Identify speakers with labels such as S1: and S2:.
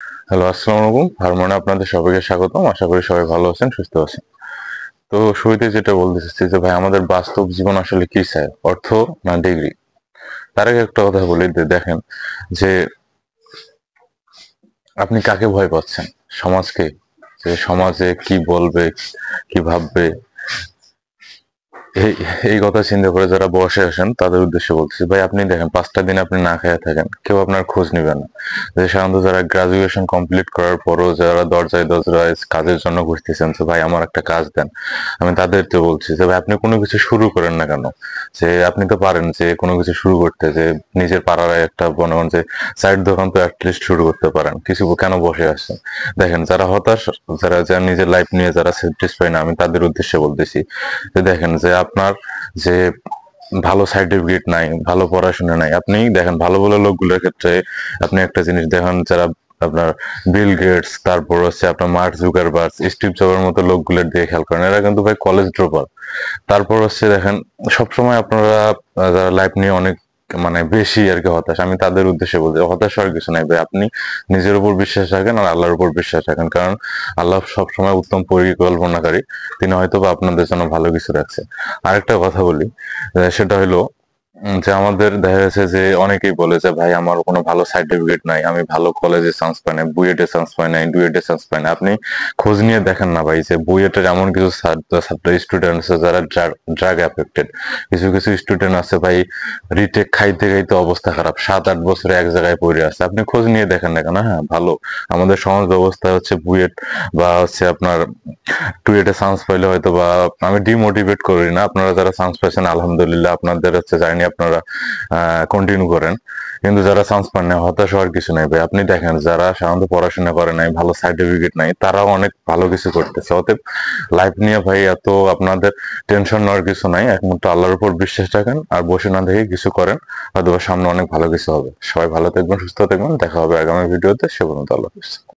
S1: Hello, আসসালামু আলাইকুম। হারমোনে আপনাদের সবাইকে স্বাগতম। আশা করি সবাই ভালো আছেন, সুস্থ আছেন। তো শুরুতে যেটা বলতে চাচ্ছি যে ভাই আমাদের বাস্তব জীবন আসলে কি চায়? অর্থ না ডিগ্রি? তার আগে একটা কথা বলি যে দেখেন যে আপনি কাকে ভয় পাচ্ছেন? সমাজকে? যে সমাজে কি বলবে, কি ভাববে? এই এই কথা চিন্তা করে যারা বসে আসেন তাদের উদ্দেশ্যে বলতেছি ভাই আপনি দেখেন 5টা দিন আপনি না খেয়ে থাকেন কেউ আপনার খোঁজ নিবে না। যে সাধারণত যারা গ্রাজুয়েশন কমপ্লিট করার পরও যারা দরজায় দরজায় কাজের জন্য ঘুরতেছেন যে ভাই আমার একটা কাজ দেন, আমি তাদেরকে বলছি যে ভাই আপনি কোনো কিছু শুরু করেন না কেন? যে আপনি তো পারেন যে কোনো কিছু শুরু করতে, যে নিজের পাড়ার একটা মনে করেন যে চায়ের দোকান তো অ্যাটলিস্ট শুরু করতে পারেন, কিছু কেন বসে আসছেন? দেখেন যারা হতাশ, যারা নিজের লাইফ নিয়ে যারা স্যাটিসফাই না, আমি তাদের উদ্দেশ্যে বলতেছি যে দেখেন যে আপনার যে ভালো সার্টিফিকেট নাই, ভালো পড়াশোনা নাই, আপনি দেখেন ভালো ভালো লোকগুলোর ক্ষেত্রে আপনি একটা জিনিস দেখেন যারা আপনার বিল গেটস, তারপর হচ্ছে আপনার মার্ক জুকারবার্গ, স্টিভ জবের মতো লোকগুলোর দিয়ে খেয়াল করেন, এরা কিন্তু ভাই কলেজ ড্রপার। তারপর হচ্ছে দেখেন সবসময় আপনারা যারা লাইফ নিয়ে অনেক মানে বেশি আর কি হতাশ, আমি তাদের উদ্দেশ্যে বলছি হতাশ হওয়ার কিছু নাই ভাই, আপনি নিজের উপর বিশ্বাস রাখেন আর আল্লাহর উপর বিশ্বাস রাখেন, কারণ আল্লাহ সবসময় উত্তম পরিকল্পনাকারী। তিনি হয়তো বা আপনাদের জন্য ভালো কিছু রাখছে। আরেকটা কথা বলি, সেটা হলো যে আমাদের দেখা যাচ্ছে যে অনেকেই বলে যে ভাই আমার কোনো ভালো সার্টিফিকেট নাই, আমি ভালো কলেজে চান্স পাই নাই, বুয়েটে চান্স পাই নাই, ডুয়েটে চান্স পাই না। আপনি খোঁজ নিয়ে দেখেন না ভাই যে বুয়েটের এমন কিছু ছাত্র স্টুডেন্ট আছে যারা ড্রাগ অ্যাফেক্টেড, কিছু কিছু স্টুডেন্ট আছে ভাই রিটেক খাইতে খাইতে অবস্থা খারাপ, 7-8 বছরে এক জায়গায় পড়ে আছে। আপনি খোঁজ নিয়ে দেখেন না কেন? হ্যাঁ ভালো, আমাদের সমাজ ব্যবস্থা হচ্ছে বুয়েট বা হচ্ছে আপনার টুয়েটে চান্স পাইলে হয়তো বা, আমি ডিমোটিভেট করি না, আপনারা যারা চান্স পাইছেন আলহামদুলিল্লাহ, আপনাদের হচ্ছে জার্নি আপনারা কন্টিনিউ করেন। কিন্তু যারা চান্স পান না হতাশ হওয়ার কিছু নাই ভাই, আপনি দেখেন যারা সাধারণত পড়াশোনা করে নাই, ভালো সার্টিফিকেট নাই, তারাও অনেক ভালো কিছু করতেছে। অতএব লাইফ নিয়ে ভাই এত আপনাদের টেনশন নেওয়ার কিছু নাই, একমাত্র আল্লাহর উপর বিশ্বাস রাখেন আর বসে না দেখে কিছু করেন, হয়তো সামনে অনেক ভালো কিছু হবে। সবাই ভালো থাকবেন, সুস্থ থাকবেন, দেখা হবে আগামী ভিডিওতে। সে পর্যন্ত আল্লাহ হাফেজ।